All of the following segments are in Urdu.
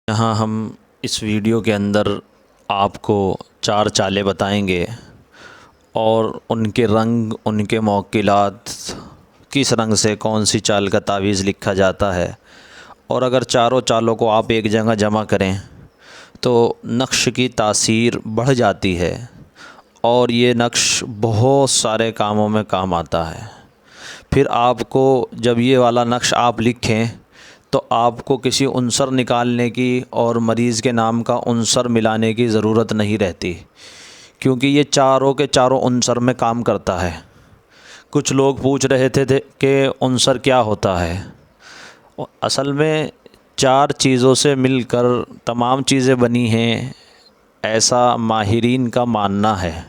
یہاں ہم اس ویڈیو کے اندر آپ کو 4 چالیں بتائیں گے اور ان کے رنگ، ان کے موکلات، کس رنگ سے کون سی چال کا تعویذ لکھا جاتا ہے، اور اگر چاروں چالوں کو آپ ایک جگہ جمع کریں تو نقش کی تاثیر بڑھ جاتی ہے اور یہ نقش بہت سارے کاموں میں کام آتا ہے۔ پھر آپ کو جب یہ والا نقش آپ لکھیں تو آپ کو کسی عنصر نکالنے کی اور مریض کے نام کا عنصر ملانے کی ضرورت نہیں رہتی، کیونکہ یہ چاروں کے چاروں عنصر میں کام کرتا ہے۔ کچھ لوگ پوچھ رہے تھے کہ عنصر کیا ہوتا ہے۔ اصل میں 4 چیزوں سے مل کر تمام چیزیں بنی ہیں، ایسا ماہرین کا ماننا ہے۔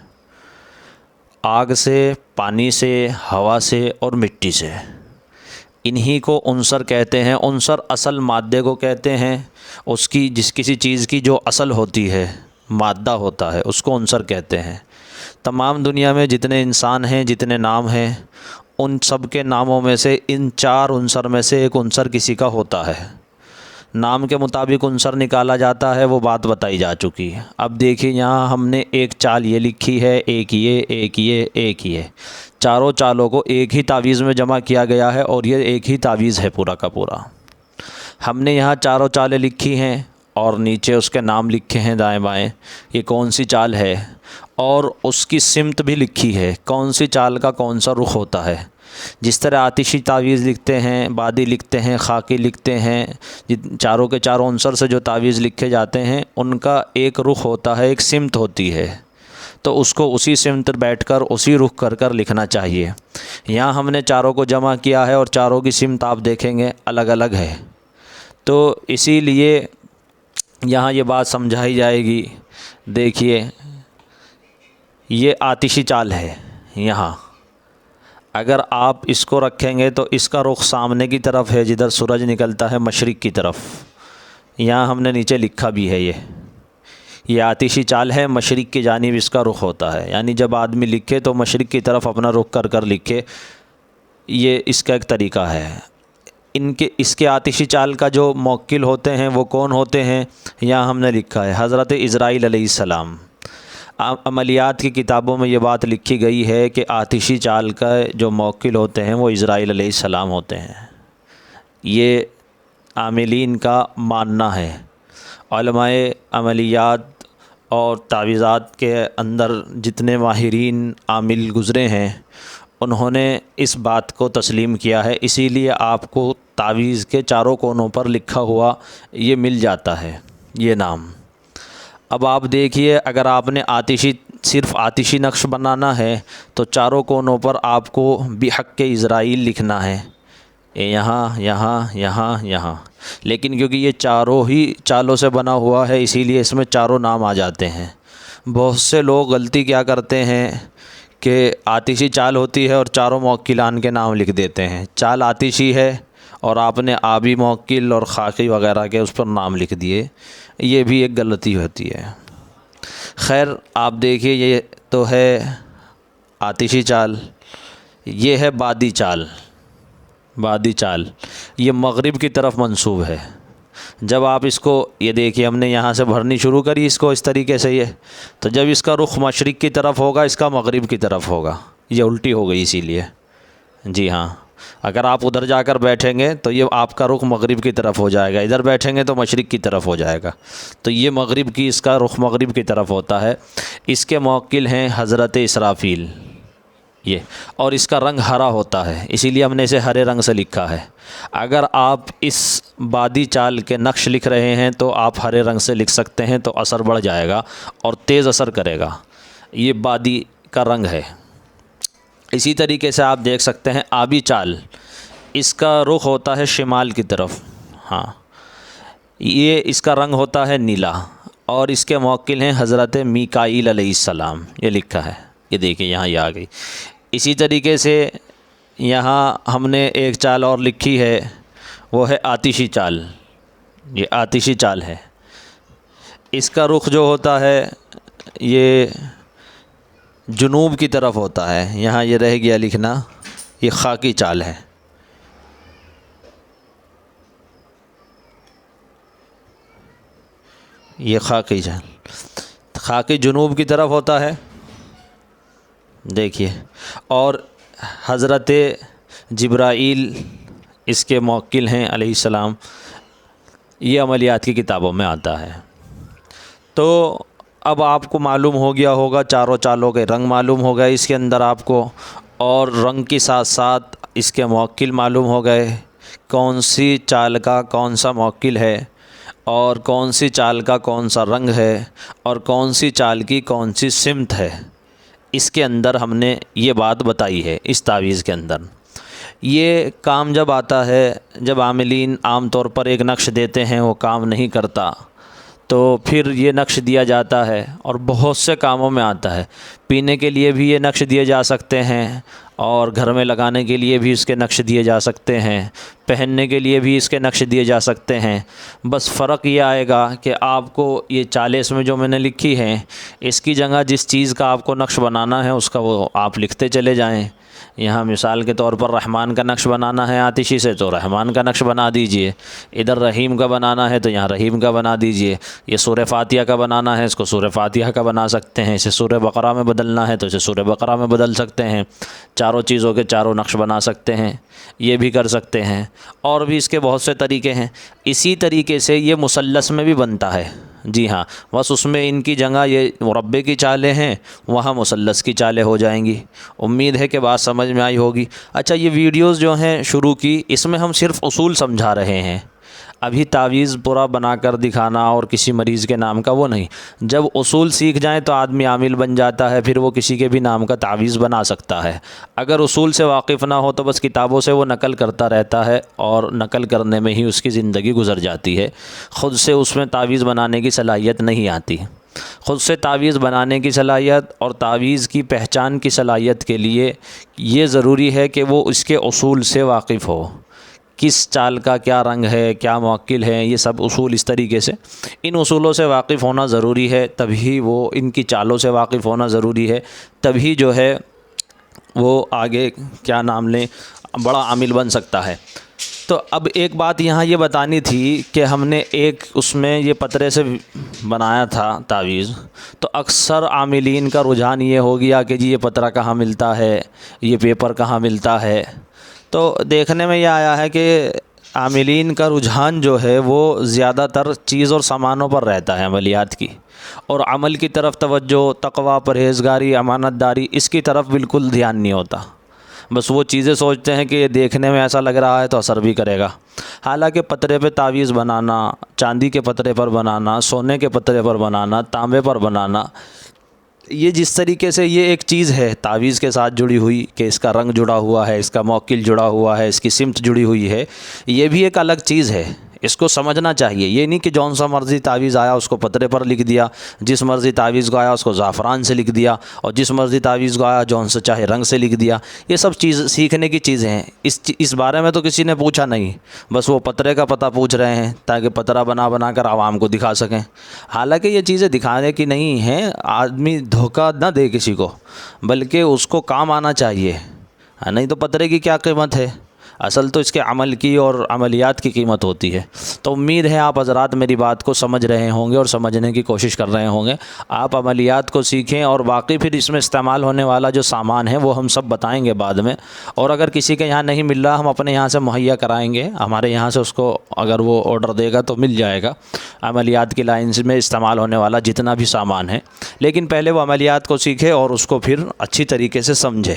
آگ سے، پانی سے، ہوا سے اور مٹی سے، انہی کو عنصر کہتے ہیں۔ عنصر اصل مادے کو کہتے ہیں، اس کی کسی چیز کی جو اصل ہوتی ہے، مادہ ہوتا ہے، اس کو عنصر کہتے ہیں۔ تمام دنیا میں جتنے انسان ہیں، جتنے نام ہیں، ان سب کے ناموں میں سے ان 4 عنصر میں سے ایک عنصر کسی کا ہوتا ہے۔ نام کے مطابق عنصر نکالا جاتا ہے، وہ بات بتائی جا چکی ہے۔ اب دیکھیے یہاں ہم نے ایک چال یہ لکھی ہے، ایک یہ چاروں چالوں کو ایک ہی تعویذ میں جمع کیا گیا ہے اور یہ ایک ہی تعویذ ہے پورا کا پورا۔ ہم نے یہاں چاروں چالیں لکھی ہیں اور نیچے اس کے نام لکھے ہیں دائیں بائیں، یہ کون سی چال ہے، اور اس کی سمت بھی لکھی ہے، کون سی چال کا کون سا رخ ہوتا ہے۔ جس طرح آتشی تعویذ لکھتے ہیں، بادی لکھتے ہیں، خاکی لکھتے ہیں، چاروں کے چاروں عنصر سے جو تعویذ لکھے جاتے ہیں ان کا ایک رخ ہوتا ہے، ایک سمت ہوتی ہے، تو اس کو اسی سمت بیٹھ کر اسی رخ کر لکھنا چاہیے۔ یہاں ہم نے چاروں کو جمع کیا ہے اور چاروں کی سمت آپ دیکھیں گے الگ الگ ہے، تو اسی لیے یہاں یہ بات سمجھائی جائے گی۔ دیکھیے یہ آتشی چال ہے، یہاں اگر آپ اس کو رکھیں گے تو اس کا رخ سامنے کی طرف ہے، جدھر سورج نکلتا ہے مشرق کی طرف۔ یہاں ہم نے نیچے لکھا بھی ہے، یہ آتشی چال ہے، مشرق کی جانب اس کا رخ ہوتا ہے، یعنی جب آدمی لکھے تو مشرق کی طرف اپنا رخ کر لکھے، یہ اس کا ایک طریقہ ہے۔ اس کے آتشی چال کا جو موکل ہوتے ہیں وہ کون ہوتے ہیں، یہاں ہم نے لکھا ہے حضرت عزرائیل علیہ السلام۔ عملیات کی کتابوں میں یہ بات لکھی گئی ہے کہ آتشی چال کا جو موکل ہوتے ہیں وہ عزرائیل علیہ السلام ہوتے ہیں، یہ عاملین کا ماننا ہے۔ علماء عملیات اور تعویذات کے اندر جتنے ماہرین عامل گزرے ہیں انہوں نے اس بات کو تسلیم کیا ہے، اسی لیے آپ کو تعویذ کے چاروں کونوں پر لکھا ہوا یہ مل جاتا ہے، یہ نام۔ اب آپ دیکھیے اگر آپ نے صرف آتشی نقش بنانا ہے تو چاروں کونوں پر آپ کو بحق عزرائیل لکھنا ہے، یہاں، لیکن کیونکہ یہ چاروں ہی چالوں سے بنا ہوا ہے اسی لیے اس میں چاروں نام آ جاتے ہیں۔ بہت سے لوگ غلطی کیا کرتے ہیں کہ آتشی چال ہوتی ہے اور چاروں موکلان کے نام لکھ دیتے ہیں، چال آتشی ہے اور آپ نے آبی موکل اور خاکی وغیرہ کے اس پر نام لکھ دیے، یہ بھی ایک غلطی ہوتی ہے۔ خیر آپ دیکھیے یہ تو ہے آتشی چال، یہ ہے بادی چال۔ بادی چال یہ مغرب کی طرف منسوب ہے۔ جب آپ اس کو یہ دیکھیے ہم نے یہاں سے بھرنی شروع کری اس کو اس طریقے سے، یہ تو جب اس کا رخ مشرق کی طرف ہوگا اس کا مغرب کی طرف ہوگا، یہ الٹی ہو گئی اسی لیے۔ جی ہاں، اگر آپ ادھر جا کر بیٹھیں گے تو یہ آپ کا رخ مغرب کی طرف ہو جائے گا، ادھر بیٹھیں گے تو مشرق کی طرف ہو جائے گا، تو یہ مغرب کی، اس کا رخ مغرب کی طرف ہوتا ہے۔ اس کے موکل ہیں حضرت اسرافیل، یہ، اور اس کا رنگ ہرا ہوتا ہے، اسی لیے ہم نے اسے ہرے رنگ سے لکھا ہے۔ اگر آپ اس بادی چال کے نقش لکھ رہے ہیں تو آپ ہرے رنگ سے لکھ سکتے ہیں تو اثر بڑھ جائے گا اور تیز اثر کرے گا، یہ بادی کا رنگ ہے۔ اسی طریقے سے آپ دیکھ سکتے ہیں آبی چال، اس کا رخ ہوتا ہے شمال کی طرف، ہاں، یہ اس کا رنگ ہوتا ہے نیلا اور اس کے موکل ہیں حضرت میکائیل علیہ السلام، یہ لکھا ہے، یہ دیکھیں یہاں یہ آ گئی۔ اسی طریقے سے یہاں ہم نے ایک چال اور لکھی ہے، وہ ہے آتشی چال، یہ آتشی چال ہے، اس کا رخ جو ہوتا ہے یہ جنوب کی طرف ہوتا ہے، یہاں یہ رہ گیا لکھنا، یہ خاکی چال ہے۔ یہ خاکی جال، خاکی جنوب کی طرف ہوتا ہے دیکھیے، اور حضرت جبرائیل اس کے موکل ہیں علیہ السلام، یہ عملیات کی کتابوں میں آتا ہے۔ تو اب آپ کو معلوم ہو گیا ہوگا، چاروں چالوں کے رنگ معلوم ہو گئے اس کے اندر آپ کو، اور رنگ کے ساتھ ساتھ اس کے موکل معلوم ہو گئے، کون سی چال کا کون سا موکل ہے، اور کون سی چال کا کون سا رنگ ہے، اور کون سی چال کی کون سی سمت ہے۔ اس کے اندر ہم نے یہ بات بتائی ہے اس تعویذ کے اندر۔ یہ کام جب آتا ہے، جب عاملین عام طور پر ایک نقش دیتے ہیں وہ کام نہیں کرتا، تو پھر یہ نقش دیا جاتا ہے، اور بہت سے کاموں میں آتا ہے۔ پینے کے لیے بھی یہ نقش دیے جا سکتے ہیں، اور گھر میں لگانے کے لیے بھی اس کے نقش دیے جا سکتے ہیں، پہننے کے لیے بھی اس کے نقش دیے جا سکتے ہیں۔ بس فرق یہ آئے گا کہ آپ کو یہ 40 میں جو میں نے لکھی ہیں، اس کی جگہ جس چیز کا آپ کو نقش بنانا ہے اس کا وہ آپ لکھتے چلے جائیں۔ یہاں مثال کے طور پر رحمان کا نقش بنانا ہے آتشی سے تو رحمان کا نقش بنا دیجئے، ادھر رحیم کا بنانا ہے تو یہاں رحیم کا بنا دیجئے، یہ سورہ فاتحہ کا بنانا ہے اس کو سورہ فاتحہ کا بنا سکتے ہیں، اسے سورہ بقرہ میں بدلنا ہے تو اسے سورہ بقرہ میں بدل سکتے ہیں، چاروں چیزوں کے چاروں نقش بنا سکتے ہیں، یہ بھی کر سکتے ہیں، اور بھی اس کے بہت سے طریقے ہیں۔ اسی طریقے سے یہ مثلث میں بھی بنتا ہے، جی ہاں، بس اس میں ان کی جگہ یہ مربع کی چالیں ہیں، وہاں مثلث کی چالیں ہو جائیں گی۔ امید ہے کہ بات سمجھ میں آئی ہوگی۔ اچھا، یہ ویڈیوز جو ہیں شروع کی، اس میں ہم صرف اصول سمجھا رہے ہیں، ابھی تعویذ پورا بنا کر دکھانا اور کسی مریض کے نام کا وہ نہیں۔ جب اصول سیکھ جائیں تو آدمی عامل بن جاتا ہے، پھر وہ کسی کے بھی نام کا تعویذ بنا سکتا ہے۔ اگر اصول سے واقف نہ ہو تو بس کتابوں سے وہ نقل کرتا رہتا ہے، اور نقل کرنے میں ہی اس کی زندگی گزر جاتی ہے، خود سے اس میں تعویذ بنانے کی صلاحیت نہیں آتی۔ خود سے تعویذ بنانے کی صلاحیت اور تعویذ کی پہچان کی صلاحیت کے لیے یہ ضروری ہے کہ وہ اس کے اصول سے واقف ہو، کس چال کا کیا رنگ ہے، کیا موکل ہے، یہ سب اصول اس طریقے سے، ان اصولوں سے واقف ہونا ضروری ہے، تبھی وہ ان کی چالوں سے واقف ہونا ضروری ہے، تبھی جو ہے وہ آگے کیا نام لیں بڑا عامل بن سکتا ہے۔ تو اب ایک بات یہاں یہ بتانی تھی کہ ہم نے ایک اس میں یہ پترے سے بنایا تھا تعویذ، تو اکثر عاملین کا رجحان یہ ہو گیا کہ جی یہ پترہ کہاں ملتا ہے، یہ پیپر کہاں ملتا ہے۔ تو دیکھنے میں یہ آیا ہے کہ عاملین کا رجحان جو ہے وہ زیادہ تر چیز اور سامانوں پر رہتا ہے عملیات کی، اور عمل کی طرف توجہ، تقویٰ، پرہیزگاری، امانت داری، اس کی طرف بالکل دھیان نہیں ہوتا۔ بس وہ چیزیں سوچتے ہیں کہ یہ دیکھنے میں ایسا لگ رہا ہے تو اثر بھی کرے گا، حالانکہ پترے پہ تعویذ بنانا، چاندی کے پترے پر بنانا، سونے کے پترے پر بنانا، تانبے پر بنانا، یہ جس طریقے سے یہ ایک چیز ہے تعویذ کے ساتھ جڑی ہوئی کہ اس کا رنگ جڑا ہوا ہے، اس کا موکل جڑا ہوا ہے، اس کی سمت جڑی ہوئی ہے، یہ بھی ایک الگ چیز ہے، اس کو سمجھنا چاہیے۔ یہ نہیں کہ جون سا مرضی تعویذ آیا اس کو پترے پر لکھ دیا، جس مرضی تعویذ کو آیا اس کو زعفران سے لکھ دیا، اور جس مرضی تعویذ کو آیا جون سے چاہے رنگ سے لکھ دیا۔ یہ سب چیز سیکھنے کی چیزیں ہیں، اس بارے میں تو کسی نے پوچھا نہیں، بس وہ پترے کا پتہ پوچھ رہے ہیں تاکہ پترہ بنا بنا کر عوام کو دکھا سکیں۔ حالانکہ یہ چیزیں دکھانے کی نہیں ہیں، آدمی دھوکہ نہ دے کسی کو، بلکہ اس کو کام آنا چاہیے، نہیں تو پترے کی کیا قیمت ہے، اصل تو اس کے عمل کی اور عملیات کی قیمت ہوتی ہے۔ تو امید ہے آپ حضرات میری بات کو سمجھ رہے ہوں گے اور سمجھنے کی کوشش کر رہے ہوں گے۔ آپ عملیات کو سیکھیں، اور باقی پھر اس میں استعمال ہونے والا جو سامان ہے وہ ہم سب بتائیں گے بعد میں، اور اگر کسی کے یہاں نہیں مل رہا ہم اپنے یہاں سے مہیا کرائیں گے، ہمارے یہاں سے اس کو اگر وہ آرڈر دے گا تو مل جائے گا عملیات کی لائن میں استعمال ہونے والا جتنا بھی سامان ہے۔ لیکن پہلے وہ عملیات کو سیکھے اور اس کو پھر اچھی طریقے سے سمجھے۔